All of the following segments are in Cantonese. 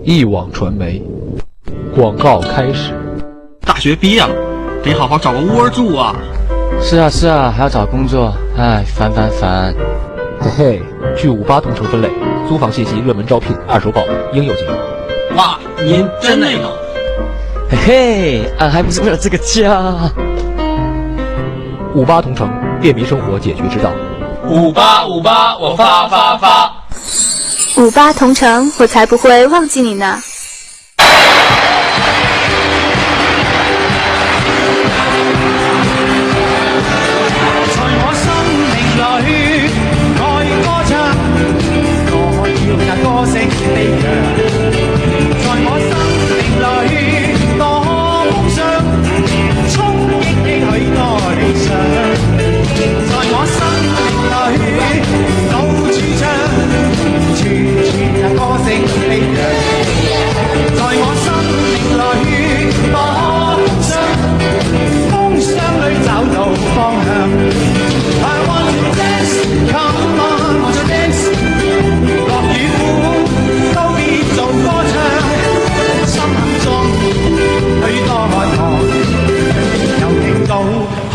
一网传媒广告开始。大学毕业了，得好好找个窝住啊！是啊，还要找工作，哎，烦。嘿嘿，据58同城分类，租房信息热门招聘二手宝应有尽有。哇，您真那个！嘿嘿，俺还不是为了这个家。58同城，便民生活解决之道。58，我发。58同城，我才不会忘记你呢。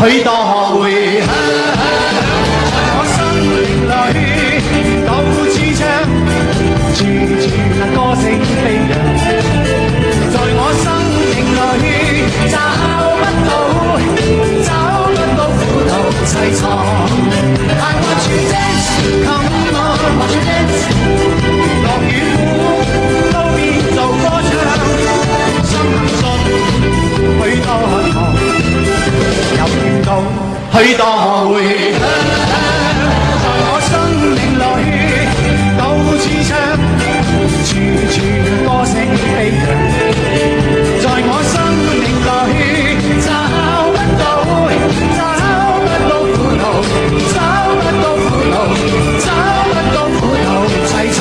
許多回響，在我生命裏到處唱，處處那歌聲飛揚，在我生命裏找不到苦惱凄愴。I want you dance, come on, want you dance， 樂與苦都變做歌唱，心行中許多渴望。許多回響，在我生命裏到處唱，處處歌聲飛揚，在我生命裏找不到苦惱，找不到苦惱凄愴。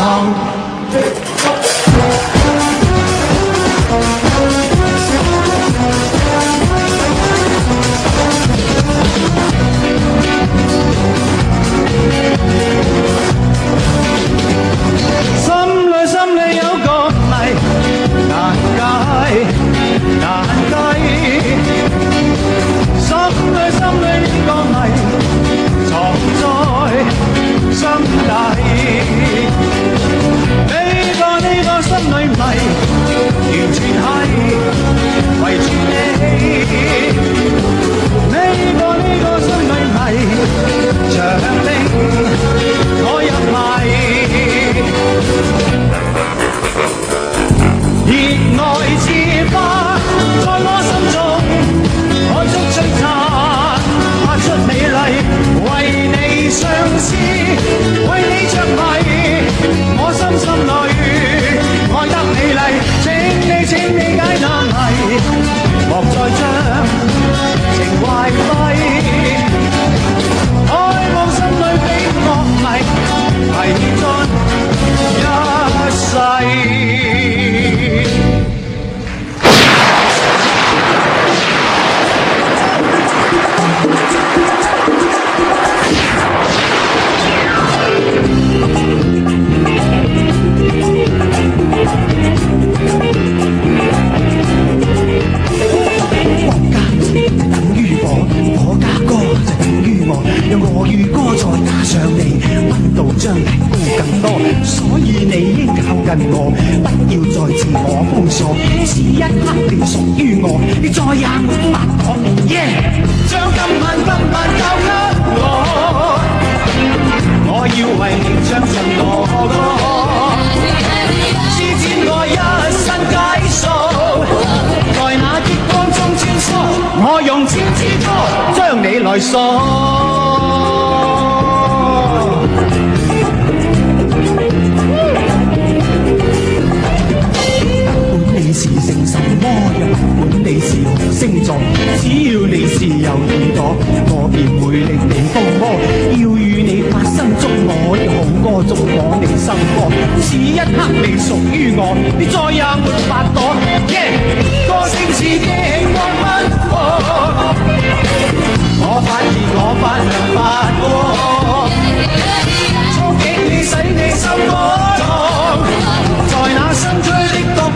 在那新吹的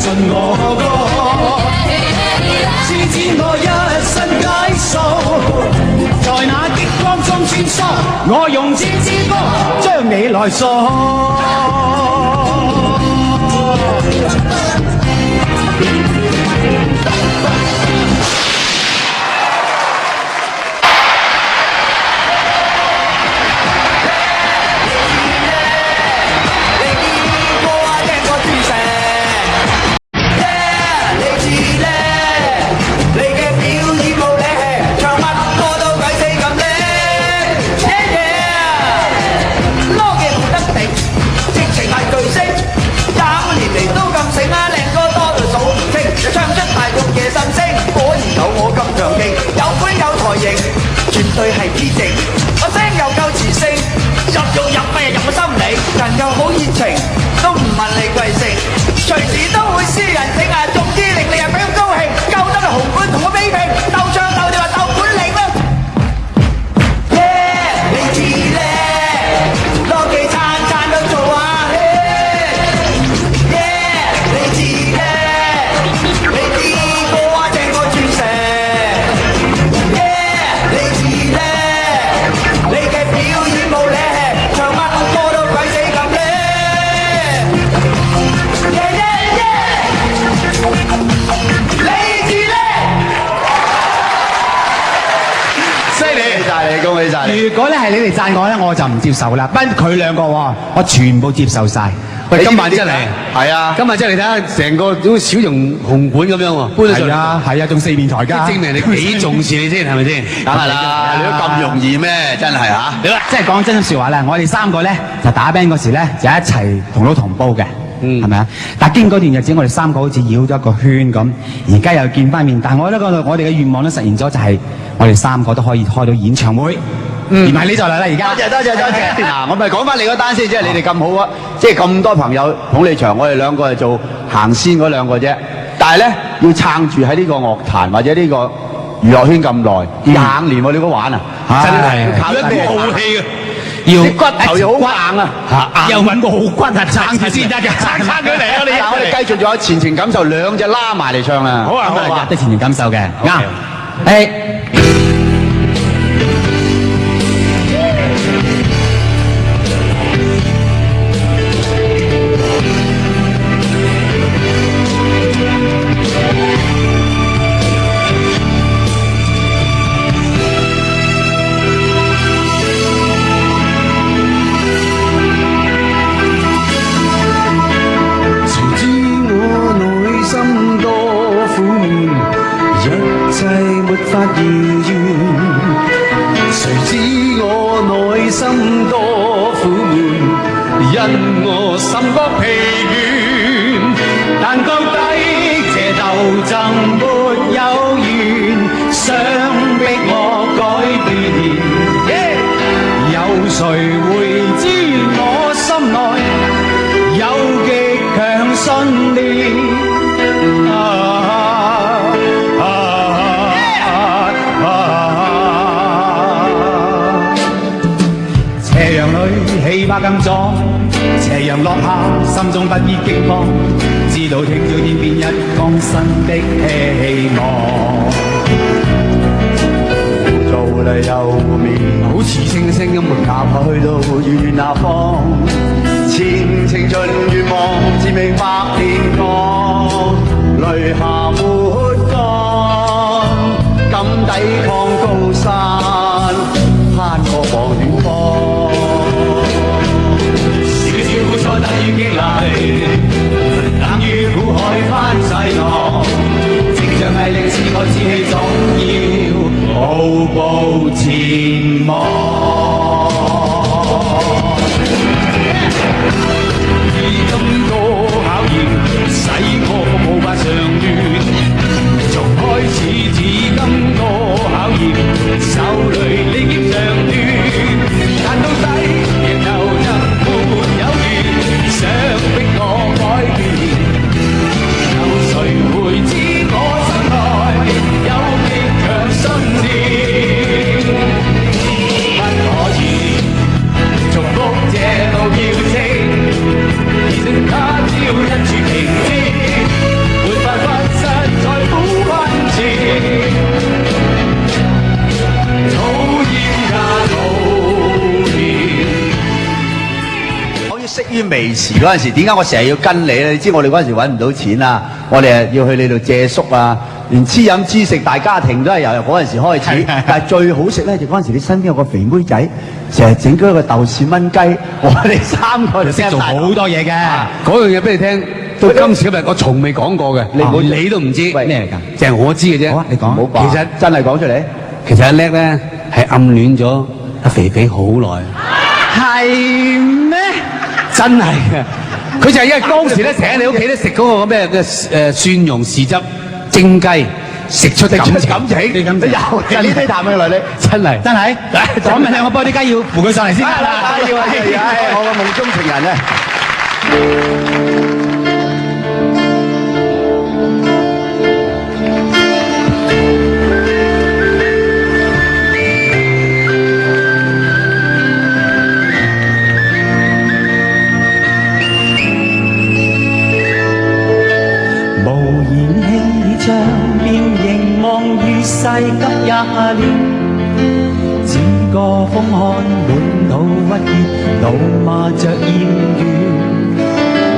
信我歌，施展我一身解數，在那激光中穿梭，我用這支歌將你來鎖。絕對係 P 值，我聲又夠磁性，入肉入肺入我心理，人又好熱情，都唔問你貴姓，隨時都會私人整啊，總之令你人非常高興，夠得你紅館同我比拼，鬥唱鬥跳話鬥本領啦！耶，你知咧，多幾餐餐都做啊！耶，你知咧，你啲歌啊正過鑽石。恭喜晒！如果咧係你哋讚我咧，我就唔接受啦。不佢兩個喎，我全部接受晒。喂，今晚真係係啊！今晚真係你睇下，成個好似小型紅館咁樣喎，搬咗上嚟。係啊，仲4面台階，證明你幾重視你先，係咪先？梗係啦，你都咁容易咩？真係嚇！即係講真説話啦，我哋3個咧就打 band 嗰時咧就一齊同老同煲嘅，係咪啊？但經嗰段日子，我哋3個好似繞咗一個圈咁，而家又見翻面。但係我覺得我哋嘅願望都實現咗，就係我哋3個都可以開到演唱會。而唔係你就嚟啦，而家多謝。嗱，我咪講翻你嗰單先，即係你哋咁好啊，即係咁多朋友捧你場，我哋2個係做行先嗰2個啫。但係咧要撐住喺呢個樂壇或者呢個娛樂圈咁耐，20年喎，你都玩啊！真係靠一個好氣嘅，要骨頭又好硬啊，又揾個好骨啊，撐住先得㗎，撐佢嚟啊！你我哋繼續仲有前程感受2隻拉埋嚟唱啦，好啊，得前程感受嘅，啱，更壯，斜陽落下，心中不必驚慌，知道聽朝天邊一光新的希望。做嚟又面，好似星星咁哪怕去到遠那方，前程盡願望，自命百年光，淚下抹乾，敢抵抗高山，攀過望遠方。突然激勵，等於苦海翻細浪，正像毅力自我志氣，總要步步前望。而咁多考驗，使我無法常願。於微詞嗰陣時，點解我成日要跟你咧？你知我哋嗰陣時揾唔到錢啊，我哋要去你度借宿啊，連黐飲黐食大家庭都係由嗰陣時開始。但係最好食咧，就嗰陣時你身邊有個肥妹仔，成日整咗個豆豉炆雞，我哋三個就識做好多嘢嘅。嗰樣嘢俾你聽，到今時今日我從未講過嘅，你都唔知咩嚟㗎？就係我知嘅啫。好啊，你講。唔好其實真係講出嚟。其實阿叻咧係暗戀咗阿肥肥好耐。係咩？真係嘅，佢就係因為當時咧成日喺你屋企咧食嗰個咩嘅蒜蓉豉汁蒸雞，食出感情。你又係呢啲談嘅來你，真係真係，講明兩個波啲雞要扶佢上嚟先得啦。要我嘅夢中情人咧。世急也了，只個風看滿腦鬱結，怒罵着厭倦，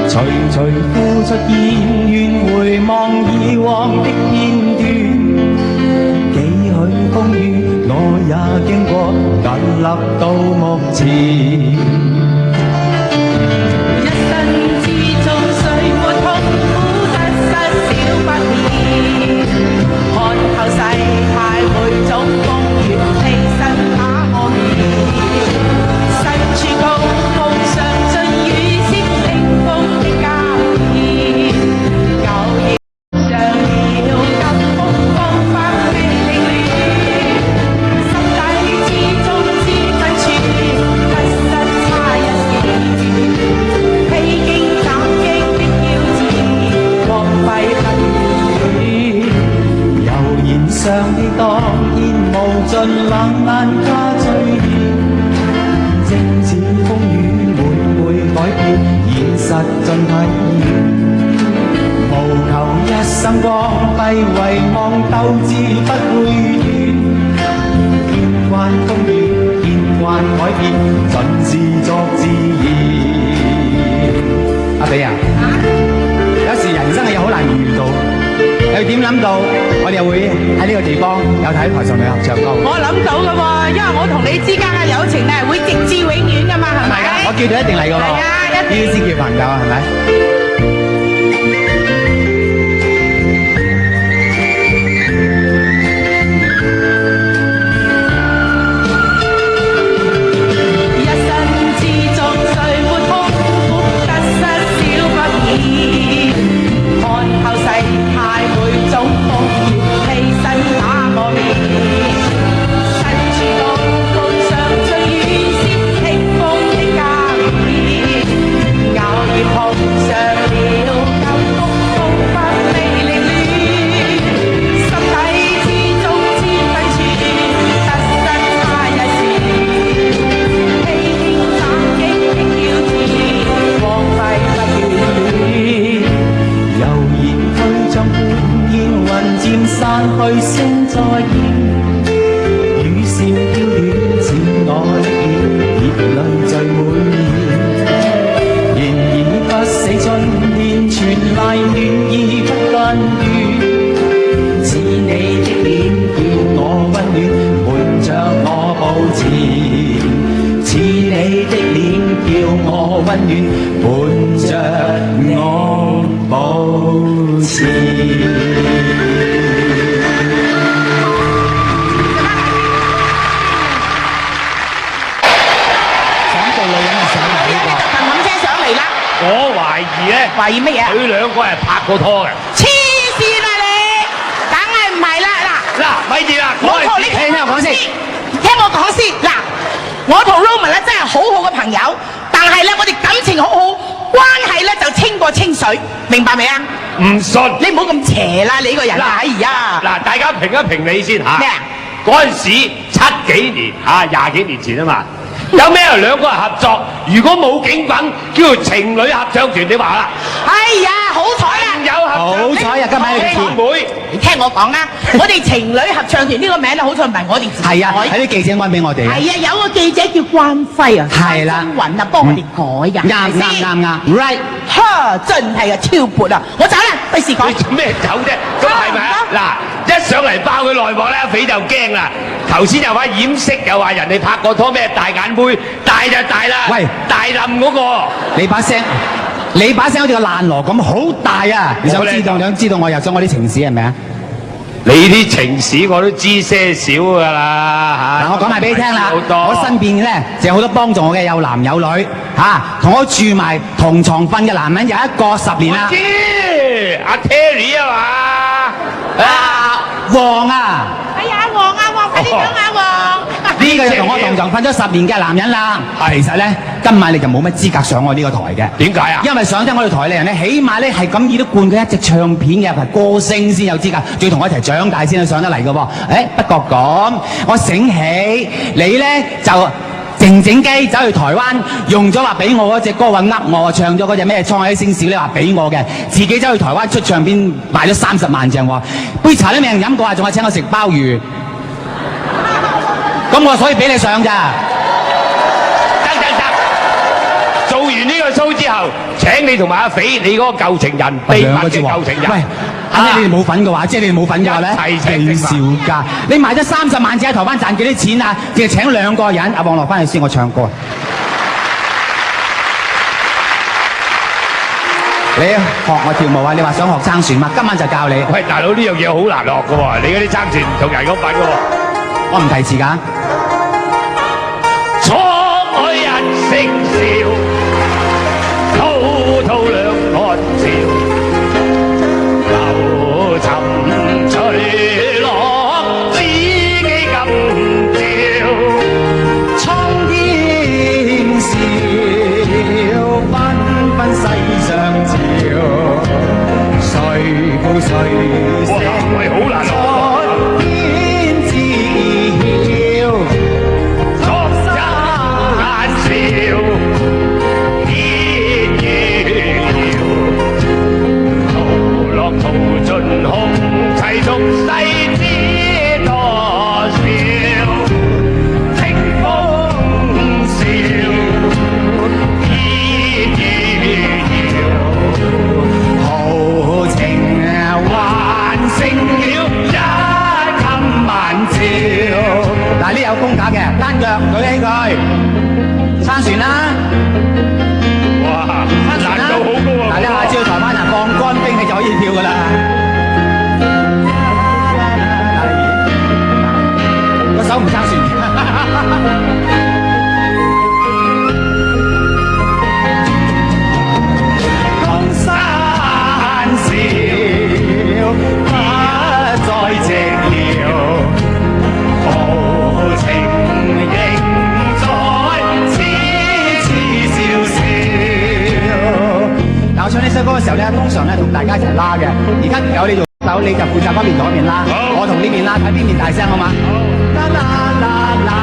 徐徐呼出厭怨，回望以往的片段，幾許風雨我也經過，屹立到目前。一生之中誰沒痛苦得失少不免，看透世態每種風雨，犧牲那麼易。身處高峰上進與閃星風的交易，偶然上了急風風發的凌亂，心底之中知分寸，得失差一線，披荊斬棘的挑戰，荒廢不遠。悠然上的當然無盡冷眼加醉意，正似風雨每會改變，現實盡體驗。無求一生光輝，遺忘鬥志不會斷。見慣風雨，見慣改變，盡是作自然。阿比啊，有時人生係有好難遇到。你點諗到我哋又會喺呢個地方有睇台上女合唱歌？我諗到㗎喎，因為我同你之間嘅友情咧會直至永遠㗎嘛，係咪？我叫佢一定嚟㗎喎，係啊，一定。呢啲先叫朋友啊，係咪？散去聲再見，雨笑飄遠，似我的臉，熱淚聚滿面。仍然不死春天，傳來暖意不間斷。似你的臉叫我溫暖，瞞着我保持。似你的臉叫我溫暖，瞞着我保持。我懷疑咧，懷疑乜嘢？佢兩個係拍過拖嘅。黐線啊你！梗係唔係啦嗱，咪住啦，我同你聽我講先，聽我講先嗱，我同 Roman 咧真係好好嘅朋友，但係咧我哋感情好好，關係咧就清過清水，明白未啊？唔信你唔好咁邪啦，你個人啊！哎呀，嗱，大家評一評你先嚇。咩啊？嗰陣時7幾年嚇，20幾年前啊嘛。有咩兩個人合作？如果冇景品，叫做情侶合唱團，你話啦？哎呀，好彩啊！友合唱好彩啊今晚你哋兄妹，你聽我講啊，我哋情侶合唱團呢個名咧，好彩唔係我哋自己係啊，改。喺啲記者安俾我哋。係啊，有個記者叫關輝啊，係啦關雲啊，幫我哋改㗎。啱啱啱啱 ，right， 哈，真係啊，超撥啊！我走啦，費事講你。做咩走啫？咁係咪啊？嗱，一上嚟爆佢內幕咧，阿肥就驚啦。頭先又話掩飾，又話人哋拍過拖咩大眼妹，大就大啦。喂，大冧嗰個。你把聲好似個爛鑼咁好大啊！你想知道我又想我啲情史係咪啊？你啲情史我都知些少㗎啦嚇。嗱，我講埋俾你聽啦，好多我身邊咧就有好多幫助我嘅，有男有女嚇，同我住埋同床瞓嘅男人有一個10年啦。知阿 Terry 啊嘛，黃啊！哎呀，阿黃，快啲講阿黃。呢個就同我同床瞓咗10年嘅男人啦。其實咧，今晚你就冇乜資格上我呢個台嘅。點解啊？因為上得我哋台嘅人咧，起碼咧係咁易都灌佢一隻唱片嘅，係歌星先有資格，仲要同我一齊長大先上得嚟嘅喎。不過咁，我醒起你咧就靜靜雞走去台灣，用咗話俾我嗰隻歌話我唱咗嗰隻咩《滄海一聲笑》咧話俾我嘅，自己走去台灣出唱片賣咗30萬隻喎，杯茶都未人飲過啊，仲係請我食鮑魚。咁我所以俾你上咋？得，做完呢個 show 之後，請你同埋阿肥，你嗰個舊情人，秘密嘅舊情人。喂，即係你哋冇份嘅話，即係你哋冇份嘅話咧，一齊請幾笑㗎？你賣咗30萬隻喺台灣賺幾多錢啊？淨係請2個人，阿黃落翻去先，我唱歌。你學我跳舞啊？你話想學撐船嘛？今晚就教你。喂，大佬呢樣嘢好難學嘅喎，你嗰啲撐船同人咁品嘅喎。我唔提詞㗎。滄海一聲笑，滔滔兩岸潮，浮沉隨浪，知己今朝。蒼天笑，紛紛世上潮，誰負誰勝？哇，喂，好難學。有功架嘅，單腳舉起佢，撐船啦！哇，難度好高啊！嗱，你下次去台灣啊，放乾冰你就可以跳噶啦。個手唔撐船。江山笑，不再寂寥。我唱呢首歌嘅時候咧，通常咧同大家一齊拉嘅。而家有你做手，你就負責嗰邊同嗰邊拉，我同呢邊拉，睇邊邊大聲好嘛？啦啦啦啦。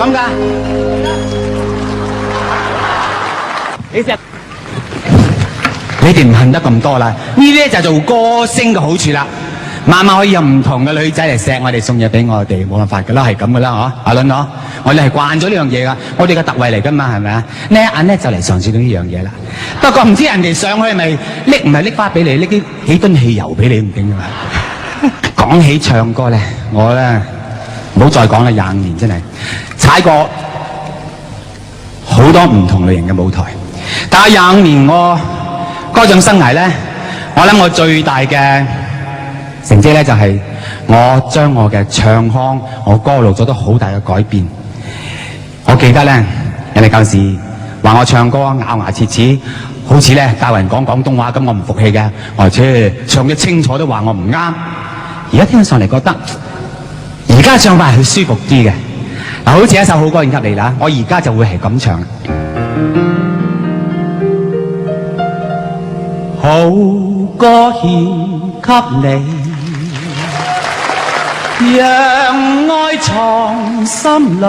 咁噶？你哋唔恨得咁多啦，呢啲就係做歌星嘅好處啦。晚晚可以有唔同嘅女仔嚟錫我哋，送嘢俾我哋，冇辦法噶啦，係咁噶啦，嗬？阿倫嗬，我哋係慣咗呢樣嘢噶，我哋嘅特惠嚟噶嘛，係咪啊？呢一眼咧就嚟嘗試到呢樣嘢啦。不過唔知人哋上去係咪拎花俾你，拎啲幾噸汽油俾你唔定㗎嘛？講起唱歌咧，我咧唔好再講啦，25年真係踩過好多唔同類型嘅舞台，但係25年我歌唱生涯咧，我諗我最大嘅成績咧就係我將我嘅唱腔、我歌路做得好大嘅改變。我記得咧，人哋舊時話我唱歌咬牙切齒，好似咧教人講廣東話咁，我唔服氣嘅，而且唱得清楚都話我唔啱。而家聽上嚟覺得，而家唱法係舒服啲嘅。嗱，好似一首好歌獻給你啦，我而家就會係咁唱。好歌獻給你，讓愛藏心裏，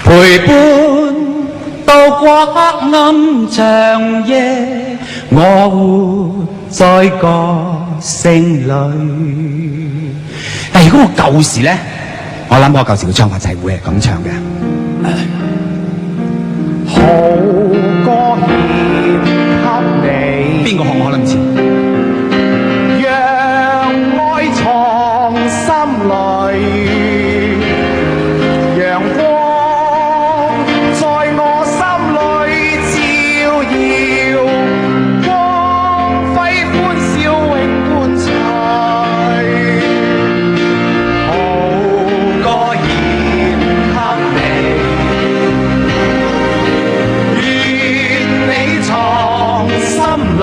陪伴渡過黑暗長夜，我活在歌聲裏。但如果我舊時咧，我諗我舊時嘅唱法就係會係咁唱嘅。好歌獻給你，邊個學我諗住？讓愛藏心裏，陽光在我心裏照耀，光輝歡笑永伴隨。好歌獻給你，願你藏心裏。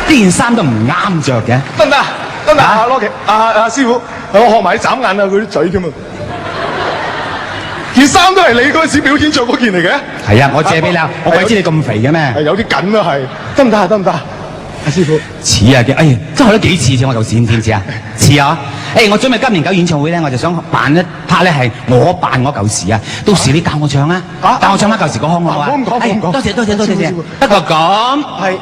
呢件衫都唔啱着嘅，得唔得？得唔得？阿羅奇，阿師傅，我學埋眨眼啊，佢啲嘴添啊！件衫都係你嗰陣時表演着嗰件嚟嘅。係啊，我借俾你，我鬼知你咁肥嘅咩？係有啲緊啊，係得唔得啊？得唔得？阿師傅似啊嘅，哎呀，真係學咗幾次先我就似唔似啊？似啊！誒，我準備今年搞演唱會咧，我就想扮一 part 咧係我扮我舊時啊，到時你教我唱啊，教我唱翻舊時個腔好啊！唔講，多謝。不過咁係。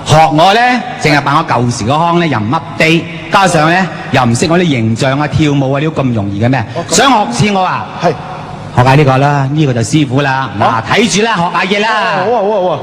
學我咧，淨係扮我舊時個腔咧，又唔 update，加上咧又唔識我啲形象啊、跳舞啊，呢都咁容易嘅咩？想學似我啊？係學下呢個啦，呢個就師傅啦。嗱，睇住啦，學下嘢啦。好啊。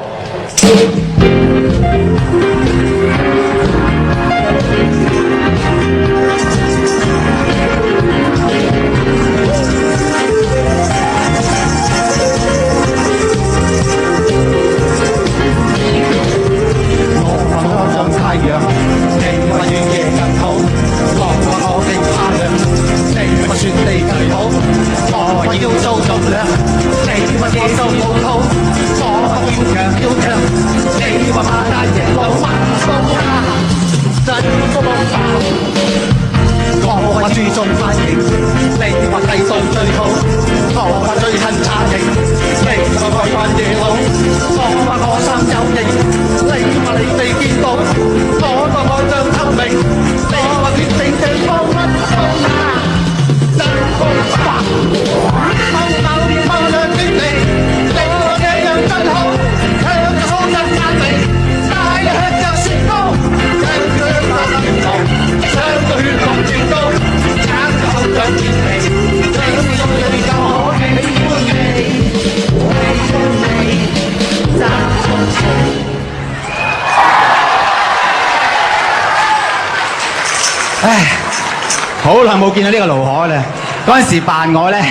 好耐冇見到呢個盧可啦！嗰陣時扮我咧，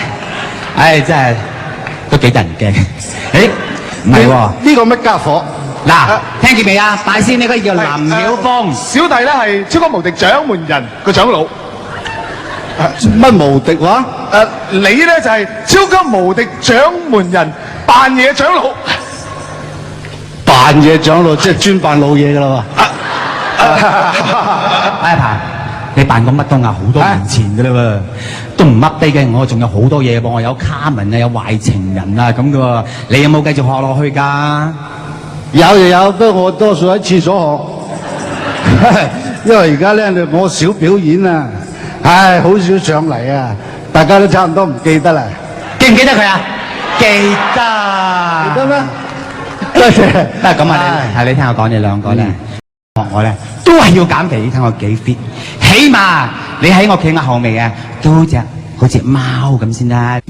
唉，真係都幾得人驚。誒，唔係喎，呢個乜家伙？嗱，聽見未啊？大師呢個叫林曉峰，小弟咧係超級無敵掌門人個長老。乜無敵話？你咧就係超級無敵掌門人扮嘢長老。扮嘢長老即係專扮老嘢噶啦阿鵬，你扮過乜都好多年前噶啦喎，都唔乜低嘅，我仲有好多嘢噃，我有卡文啊，有壞情人啊咁噶喎，你有冇繼續學落去㗎？有，不過我多數喺廁所學。因為而家咧我少表演啊，唉，好少上嚟啊，大家都差唔多唔記得啦。記唔記得佢啊？記得。記得咩？多謝。得咁啊，你聽我講，你兩個咧學我咧都係要減肥，你睇我幾 fit， 起碼你喺我企我後尾啊，都好似貓咁先得。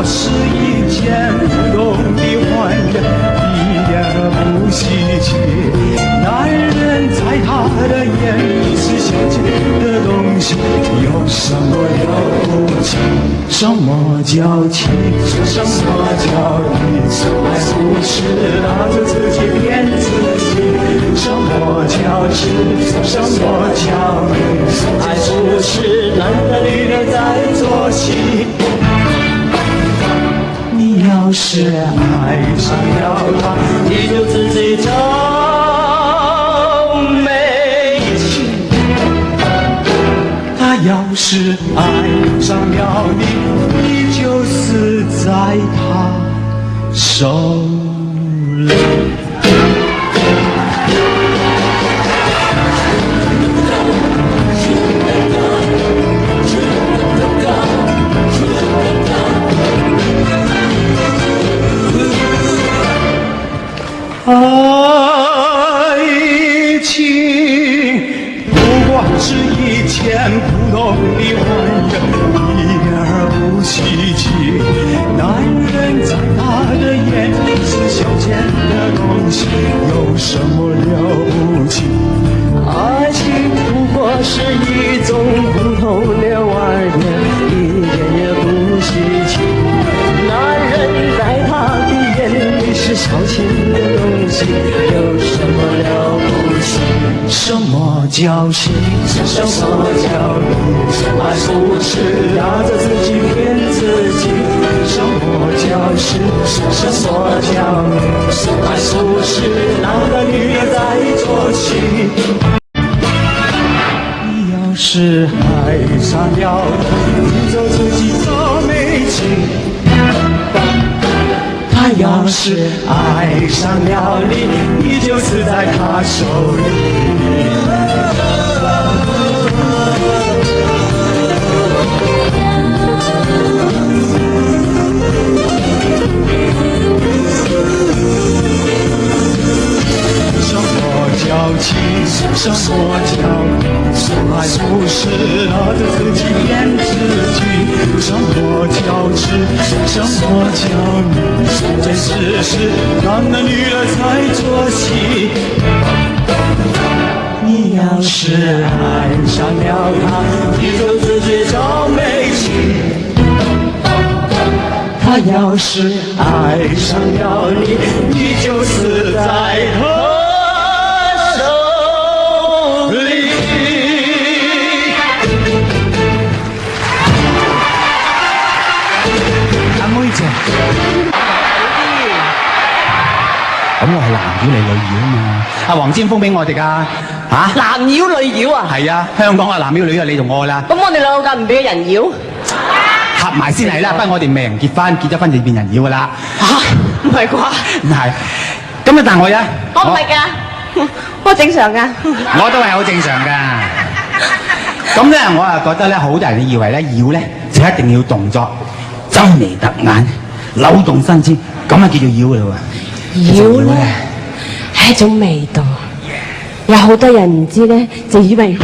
是一件不懂的坏什么了不起？什么叫情？什么叫义？爱不是拉着自己骗自己。什么叫情？什么叫义？爱不是男的女的在做戏。你要是爱上了他，你就自己找美情。他要是爱上了你，你就死在他手里。爱情不过是1000普通的玩意，一点儿不稀奇。男人在他的眼里是消遣的东西，有什么了不起？爱情不过是一种普通的玩意，一点也不稀奇。男人在他的眼里是消遣的东西，有什么了不起？什么叫心？什么叫义？爱不是拉着自己骗自己。什么叫事？什么叫义？爱不是男的女的在做戏。你要是爱上了他，你就自己找美情。他要是爱上了你，你就死在他手里。什么叫情？什么叫义？爱不是拉着自己骗自己。什么叫痴？什么叫迷？这只是男的女的在做戏。你要是爱上了他，你就自己找美情。他要是爱上了你，你就死在他手里。阿妹姐，咁我係男妖你女妖嘛？阿黃尖峰俾我哋噶嚇。男妖女妖啊？係啊，香港嘅男妖女妖係你同我啦。咁我哋兩個梗唔俾人妖？合埋先係啦，不過我哋未人結婚，結咗婚就變人妖噶啦。嚇，唔係啩？唔係，咁啊，但我呀，我唔係㗎，我正常㗎。我都係好正常㗎。咁咧，我啊覺得咧，好多人以為咧妖咧就一定要動作，皺眉突眼、扭動身姿，咁啊叫做妖啦喎。妖咧係一種味道，有好多人唔知咧，就以為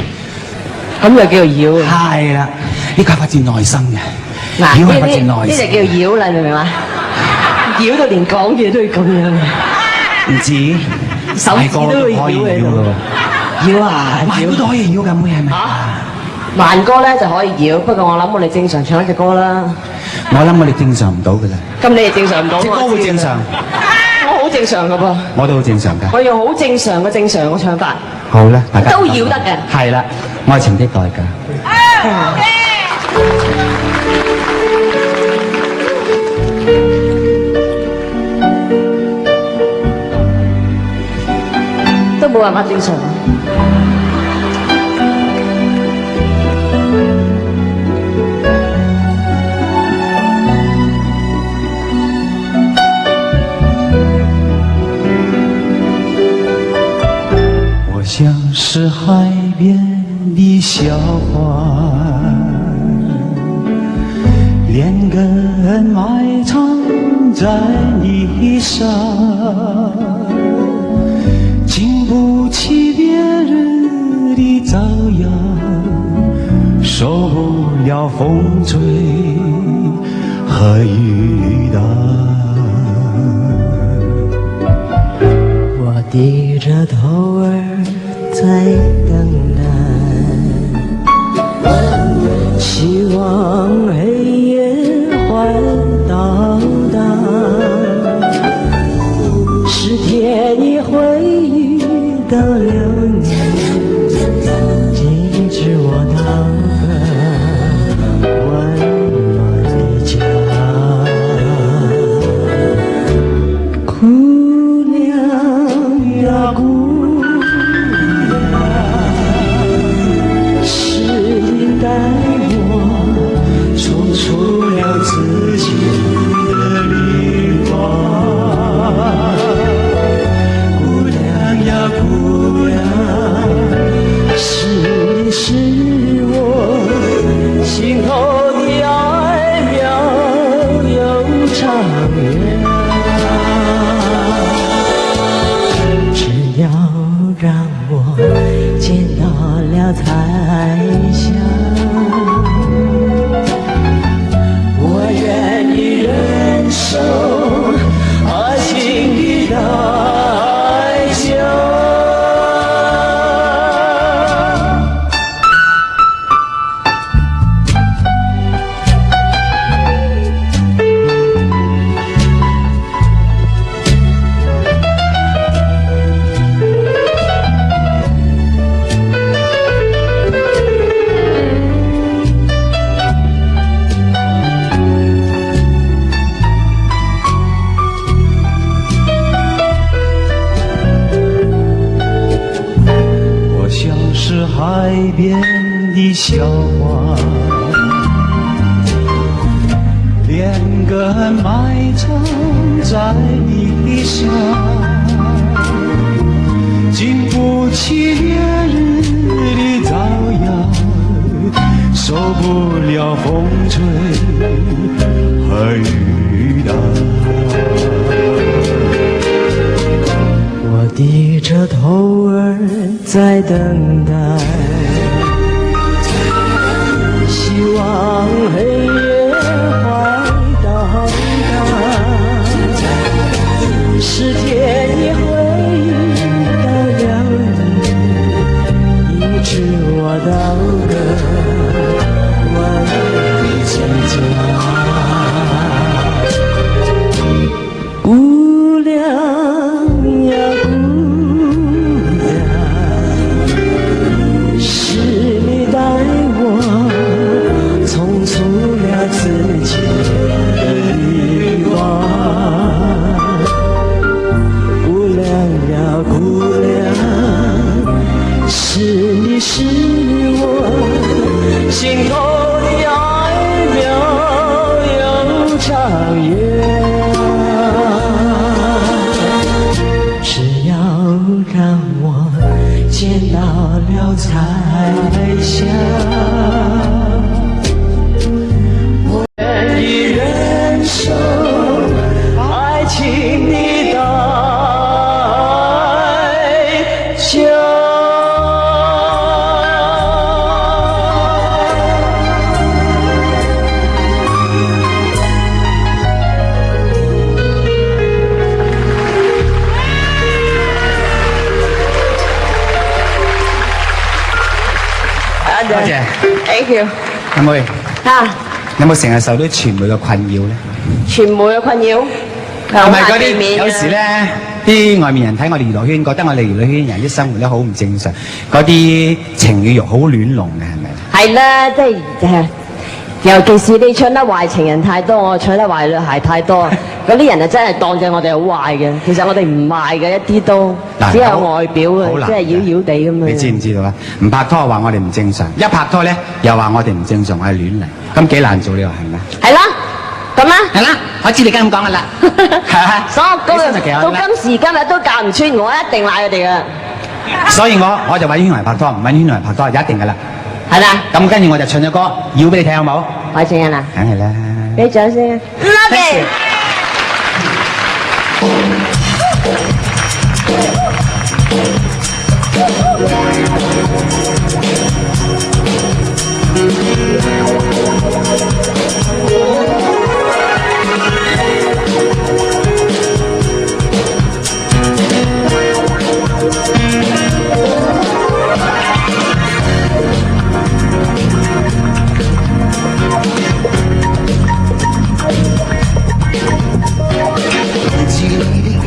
咁就叫做妖。係啦，呢個係發自內心嘅。嗱，妖係發自內心。呢就叫妖啦，你明唔明嘛？妖到連講嘢都要咁樣。唔止，手指都會可以妖妖噶喎。妖啊，萬歌都可以妖㗎，妹係咪？慢歌咧就可以妖，不過我諗我哋正常唱一隻歌啦。我諗我哋正常唔到㗎啦。咁你哋正常唔到，隻歌會正常。我好正常㗎噃。我都好正常㗎。我用好正常嘅唱法。好啦，大家都要得嘅。係啦，我係情的代價。都冇辦法正常。我像是海边的小花，连根埋藏在泥上，经不起别人的照耀，受不了风吹和雨打。我低着头儿在等待，带我冲出了自己的旅馆。姑娘呀姑娘，是你是我心头的爱渺又长远。只要让我见到了彩霞，我愿意忍受爱情的代价。海边的小花，连根埋藏在地上，经不起烈日的照耀，受不了风吹和雨打。我低着头儿在等待，希望黑夜快到达，是天也会到了你，医治我到个完美成家。姑娘呀姑娘，是你带我冲出了自己的旅馆。姑娘呀姑娘，是你是我心头的爱渺又长远。让我见到了彩霞，我愿意忍受爱情的代价。多謝 ，thank you。阿妹，啊，有冇成日受到傳媒嘅困擾咧？傳媒嘅困擾，係咪嗰啲有時咧，啲外面人睇我哋娛樂圈，覺得我哋娛樂圈人啲生活咧好唔正常，嗰啲情與慾好亂龍嘅係咪？係啦，即係尤其是你唱得壞情人太多，我唱得壞女孩太多，嗰啲人啊真係當正我哋好壞嘅。其實我哋唔壞嘅一啲都，只有外表嘅，即係妖妖地咁樣。你知唔知道啊？唔拍拖話我哋唔正常，一拍拖咧又話我哋唔正常，我係亂嚟，咁幾難做呢個係咪？係啦，咁啊？係啦，我知你梗係咁講噶啦。所以到今時今日都教唔穿，我一定賴佢哋嘅。所以我就揾圈嚟拍拖，唔揾圈嚟拍拖，一定噶啦。係啦。咁跟住我就唱咗歌，要俾你聽好冇？壞情人啊？梗係啦。俾掌聲。Love it。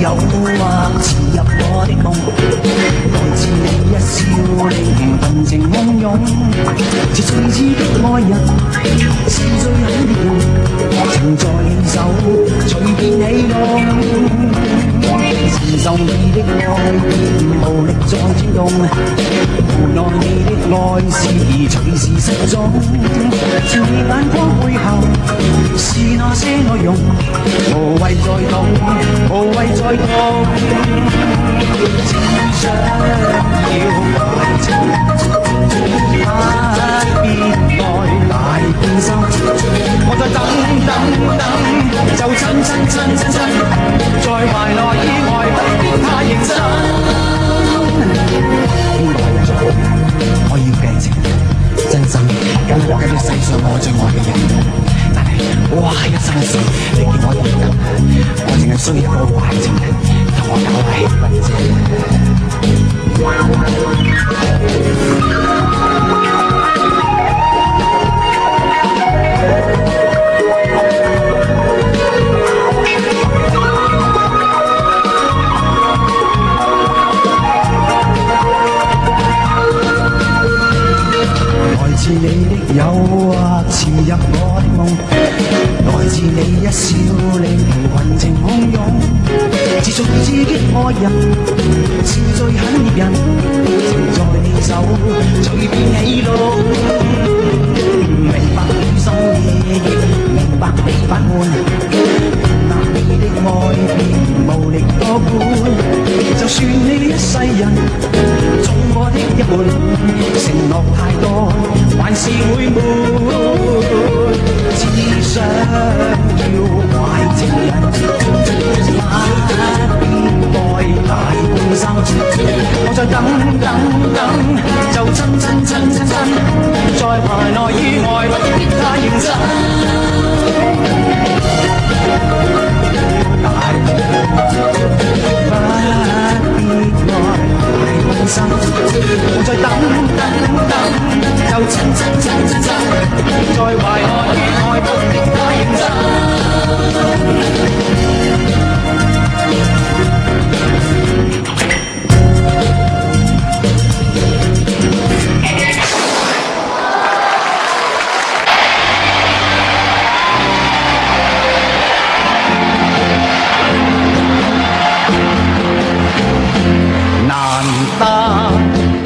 誘惑潛入我的夢，來自你一笑令動情洶湧，似最知的愛人，是最好的人，曾在你手隨便起舞，承受你的愛，無力再轉動，無奈你的來時隨時失蹤，情義眼光背後是那些內容，無謂再動，無謂再動，只想要愛情，不必愛大半生，我再等等等，就真，在懷內意外不必太認真。我要嘅情人，真心跟我喺世上我最愛嘅人，但係哇一生一世，你叫我點等？我淨係需要一個壞情人，同我搞個氣氛來自你的誘惑潛入我的夢，來自你一笑令群情洶湧，自屬自己愛人是最狠熱人，情在你手隨便起落，明白你心意，明白你不滿，那你的愛便無力多管，就算你一世人做我的一半，承諾太多還是會悶，只想要壞情人，不必愛大半生，我再等，就真，在懷內意外不必太認真。大半生，我再等，就真，在懷內意外不必太認真。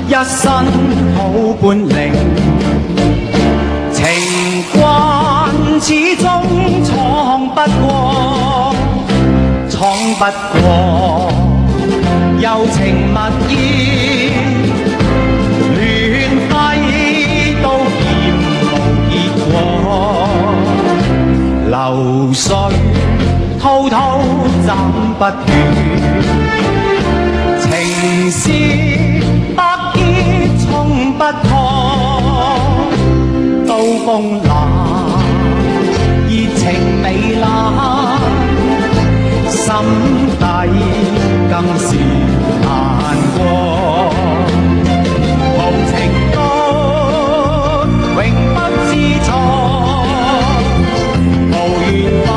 一身好本領，情關始終闖不過，柔情蜜意，亂揮都嫌無結果，流水滔滔斬不斷，情絲百結衝不破，刀鋒冷，熱情糜爛，心底更是難過。無情歌永不知錯，無緣分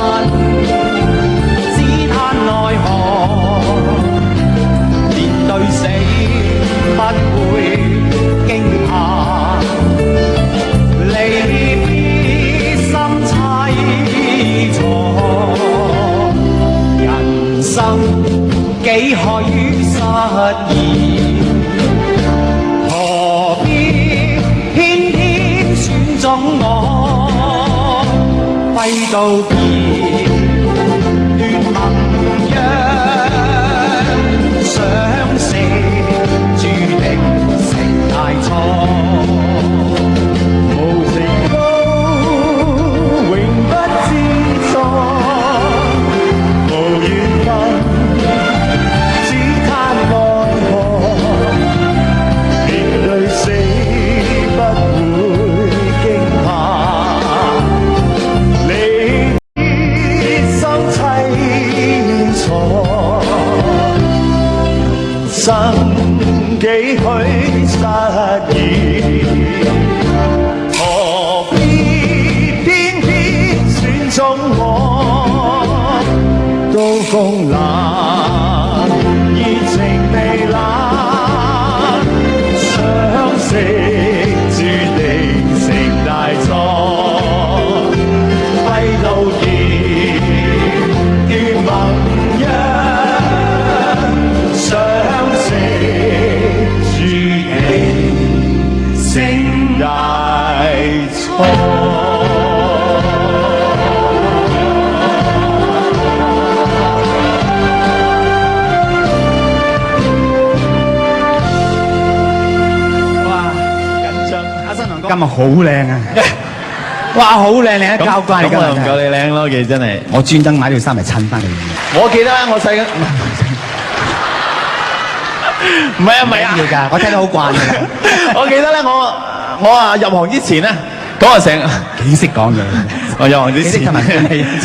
只嘆奈何，面對死不會驚嚇，離別心凄楚，人生幾許失意，何必偏偏選中我，揮刀劍斷盟約，相識注定成大錯，無情歌永不知錯，無緣分只嘆奈何，面對死不會驚怕，離別心凄楚。生幾許失意，何必偏偏選中我？刀鋒冷，熱情糜爛，相識注定成大錯，揮刀劍斷盟約。相識注定成今日好靚啊！哇，好靚，你一交關嚟㗎，咁我唔夠你靚咯，其實真係。我專登買條衫嚟襯翻你。我記得我細個，唔係啊，唔係啊，要㗎，我聽得好慣㗎啦。我記得咧，我入行之前咧，咁我成幾識講嘢。我入行之前，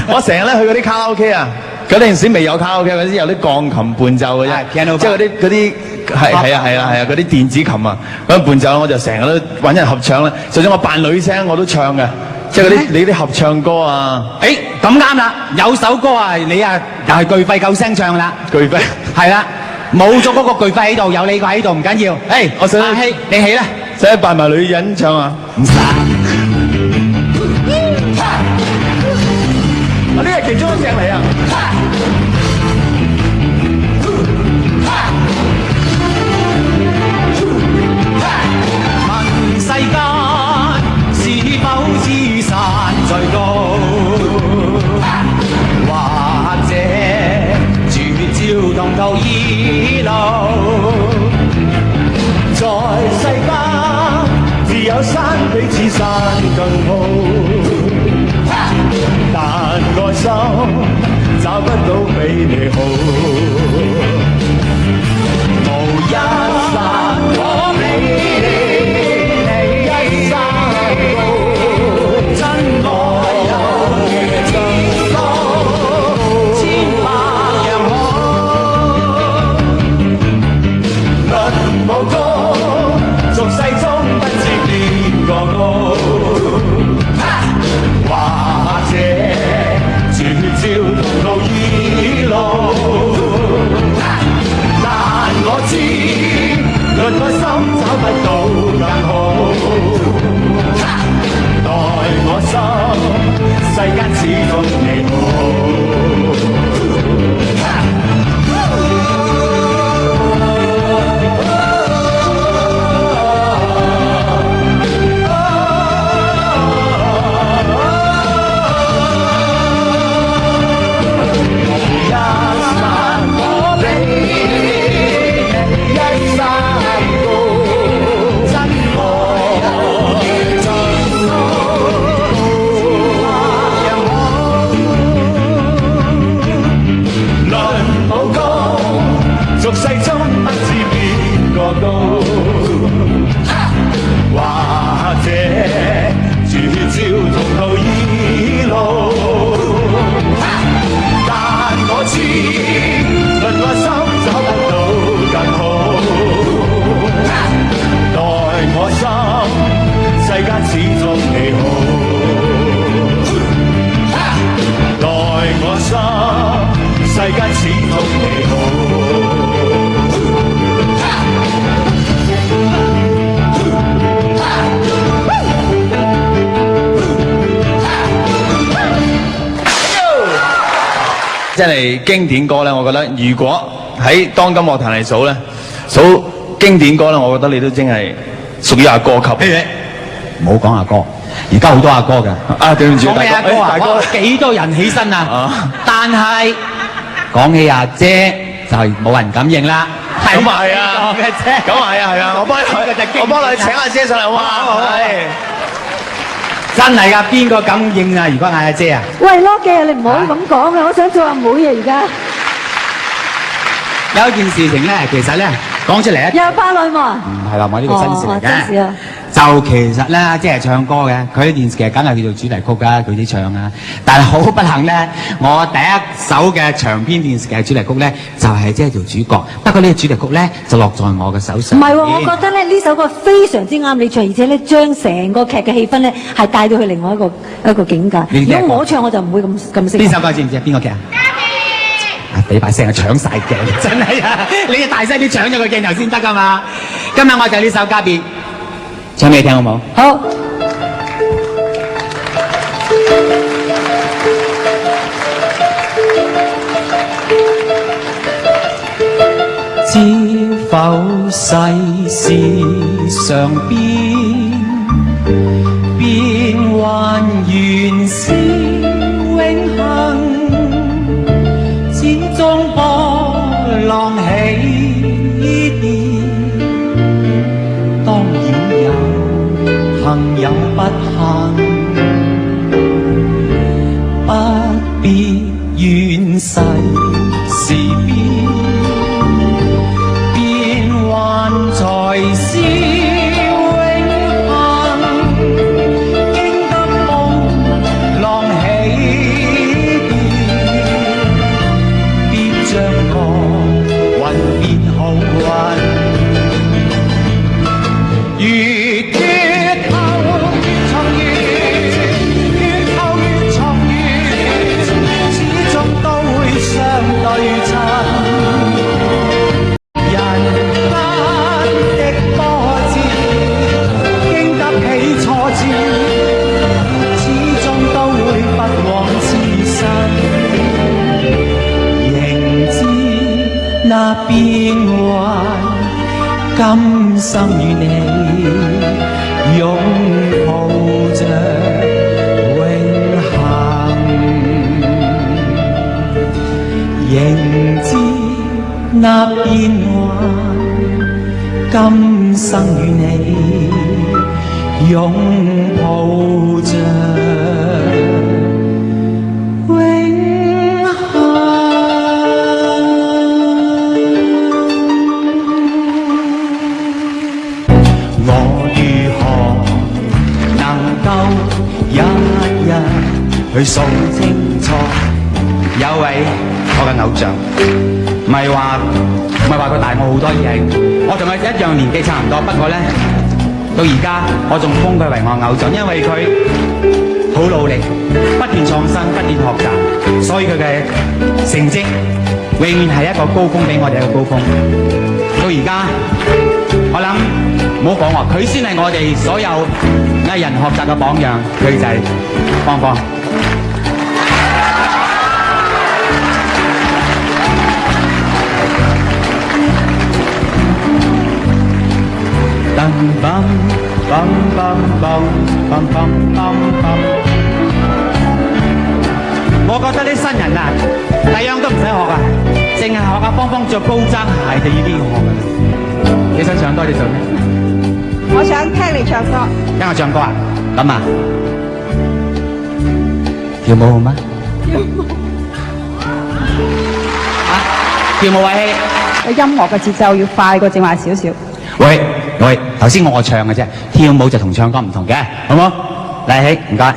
我成日咧去嗰啲卡拉 OK 啊，嗰陣時未有卡拉 OK，嗰陣時有啲鋼琴伴奏嘅啫，即係嗰啲。係啊，嗰啲電子琴啊，嗰啲伴奏我就成日都揾人合唱咧，就算我扮女聲我都唱嘅，即係嗰啲你啲合唱歌啊。誒，咁啱啦，有首歌啊，你啊又係巨肺夠聲唱啦。巨肺係啦，冇咗嗰個巨肺喺度，有你個喺度唔緊要。誒，我想阿希你起啦，使唔使扮埋女人唱啊？唔使。呢係其中一隻嚟啊！世間是否知山在高，或者絕招同途異路？在世間自有山比此山更好，但愛心找不到比你好。無一剎我比你。論愛心找不到更好，待我心，世間始終你好。世中不知邊個高，或者絕招同途異路，但我知論愛心找不到更好，待我心，世間始終你好，待我心，世間始終你好。真係經典歌咧，我覺得如果喺當今樂壇嚟數咧，數經典歌咧，我覺得你都真係屬於阿哥級。唔好講阿哥，而家好多阿哥嘅。啊，對唔住，講起阿哥啊，哇，幾多人起身啊！但係講起阿姐就係冇人敢應啦。咁啊係啊，咁啊係啊，我幫你請阿姐上嚟，哇！真係噶，邊個敢應啊？如果嗌阿姐啊？喂，Logie啊，你唔好咁講啊！我想做阿妹啊，而家。有一件事情咧，其實咧講出嚟咧，又巴女嘛？唔係啦，我呢個新事嚟嘅。真事啊！就其實咧，即係唱歌嘅，佢啲電視劇梗係叫做主題曲㗎，佢啲唱啊。但係好不幸咧，我第一首嘅長篇電視劇主題曲咧，就係即係做主角。不過呢個主題曲咧，就落在我嘅手上。唔係喎，我覺得咧呢首歌非常之啱你唱，而且咧將成個劇嘅氣氛咧係帶到去另外一個境界。如果我唱我就唔會咁識。邊首歌知唔知啊？邊個劇啊？俾把聲啊，搶晒鏡，真係啊！你要大聲啲搶咗個鏡頭先得㗎嘛。今日我就呢首家別。唱俾你聽好冇？好。知否世事常變，變原是永恆，始終波浪起跌。當然有幸有不幸，不必怨世事變，變幻才是那變幻，今生與你擁抱着永恆，仍知那變幻，今生與你擁抱着。去數清楚，有位我嘅偶像，唔係話佢大我好多，而係我同佢一樣年紀差唔多，不過咧到而家我仲封佢為我偶像，因為佢好努力，不斷創新，不斷學習，所以佢嘅成績永遠係一個高峰，俾我哋一個高峰。到而家我諗唔好講話，佢先係我哋所有藝人學習嘅榜樣，佢就係芳芳。我覺得啲新人啊，第樣都唔使學啊，淨係學阿芳芳着高踭鞋就已經要學㗎啦。你想唱多啲做咩？我想聽你唱歌。聽我唱歌啊？咁啊？跳舞好嗎？跳舞位個音樂嘅節奏要快過正話少少。喂，頭先我唱嘅啫，跳舞就同唱歌唔同嘅，好冇？嚟起，唔該。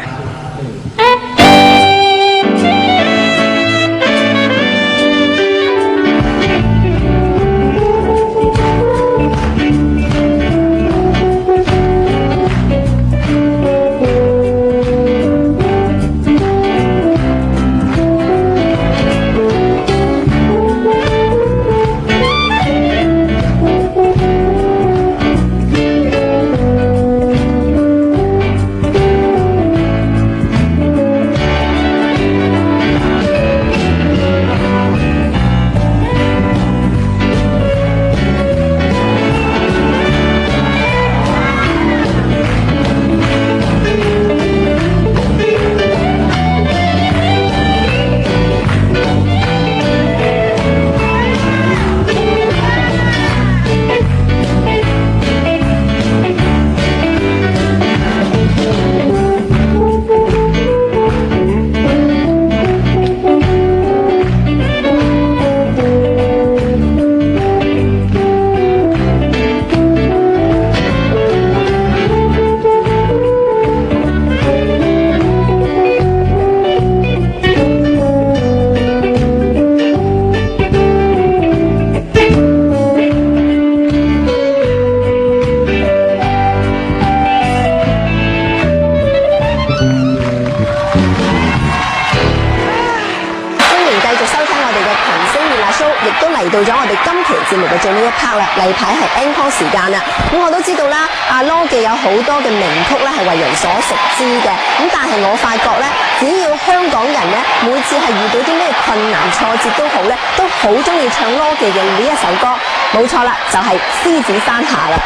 到咗我哋今期節目嘅最尾一 part 啦，例牌係 encore 時間啦。咁我都知道啦，阿羅記有好多嘅名曲咧係為人所熟知嘅。咁但係我發覺咧，只要香港人咧每次係遇到啲咩困難挫折都好咧，都好中意唱羅記嘅呢一首歌。冇錯啦，就係獅子山下啦。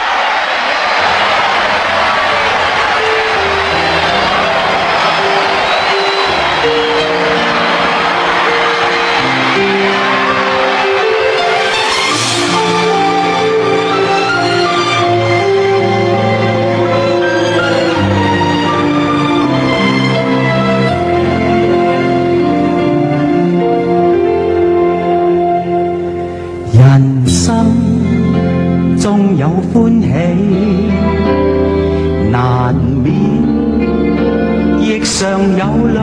上有淚，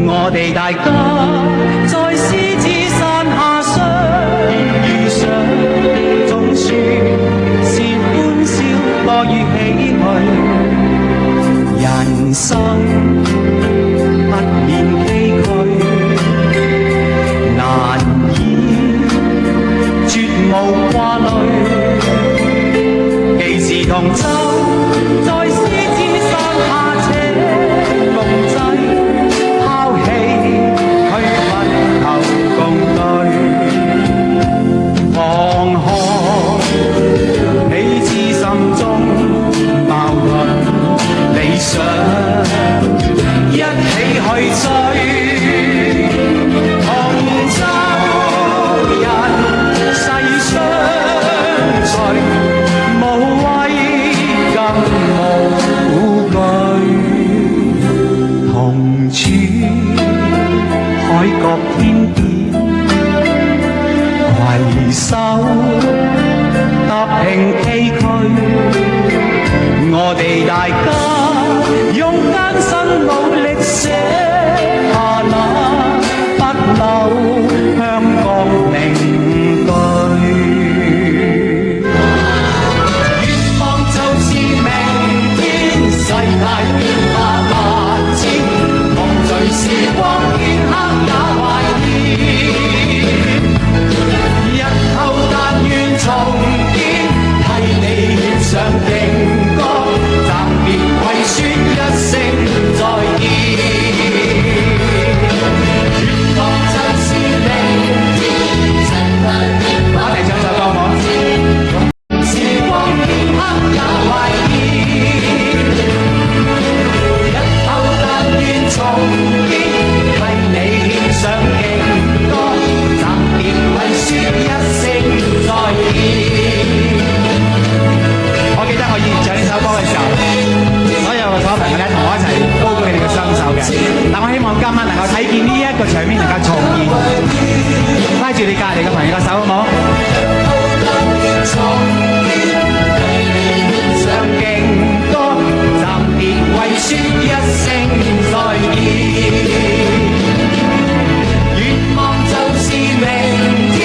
我哋大家在獅子山下相遇上，總算是歡笑多於唏噓，人生不免崎嶇，難以絕無掛慮，既是同舟在獅子山下這共濟，拋棄去分頭共對，放開彼此心中矛盾理想，一起去追。海角天邊，攜手踏平崎嶇，我哋大家用艱辛努力寫下那不朽香港名句。願望就是明天世界變化萬千，夢隨時光天黑。重建替你獻上勁歌，暫別為説一聲再見。願望就是明天世界變化。我哋唱首歌好冇？時光片刻也懷念，日後但願重建替你獻上勁歌，暫別為説一聲。我記得我以前唱呢首歌嘅時候，所有嘅朋友咧同我一齊高舉你哋嘅雙手嘅。但我希望今晚能夠睇見呢一個場面能夠重現，拉住你隔離嘅朋友嘅手好冇？唱勁歌，暫別為説一聲再見。願望就是明天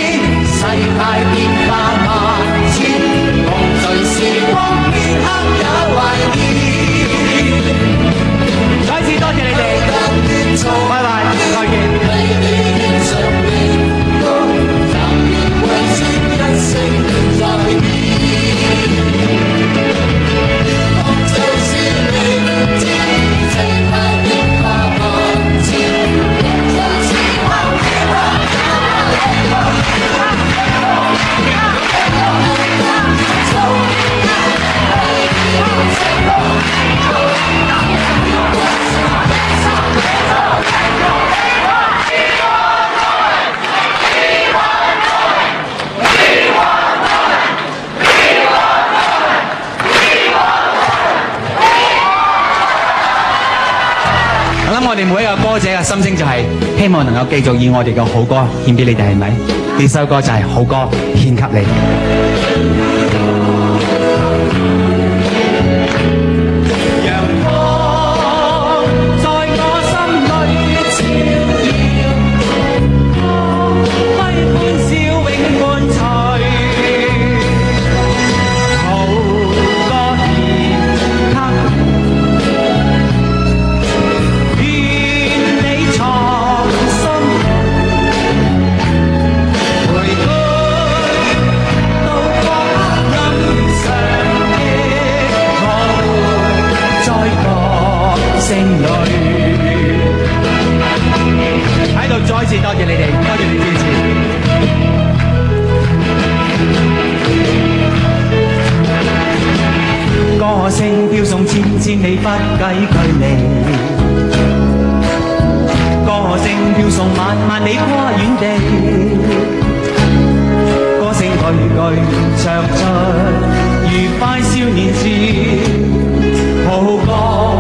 世界變化萬千，共隨時光片刻也懷念。再次多謝你哋，拜拜，再見。我哋每一個歌者嘅心聲就係希望能夠繼續以我哋嘅好歌獻俾你哋，係咪？呢首歌就係好歌獻給你。喺度再次多謝你哋，多謝你支持。歌聲飄送千千里不計距離，歌聲飄送萬萬里跨遠地，歌聲句句唱出愉快少年時，好歌。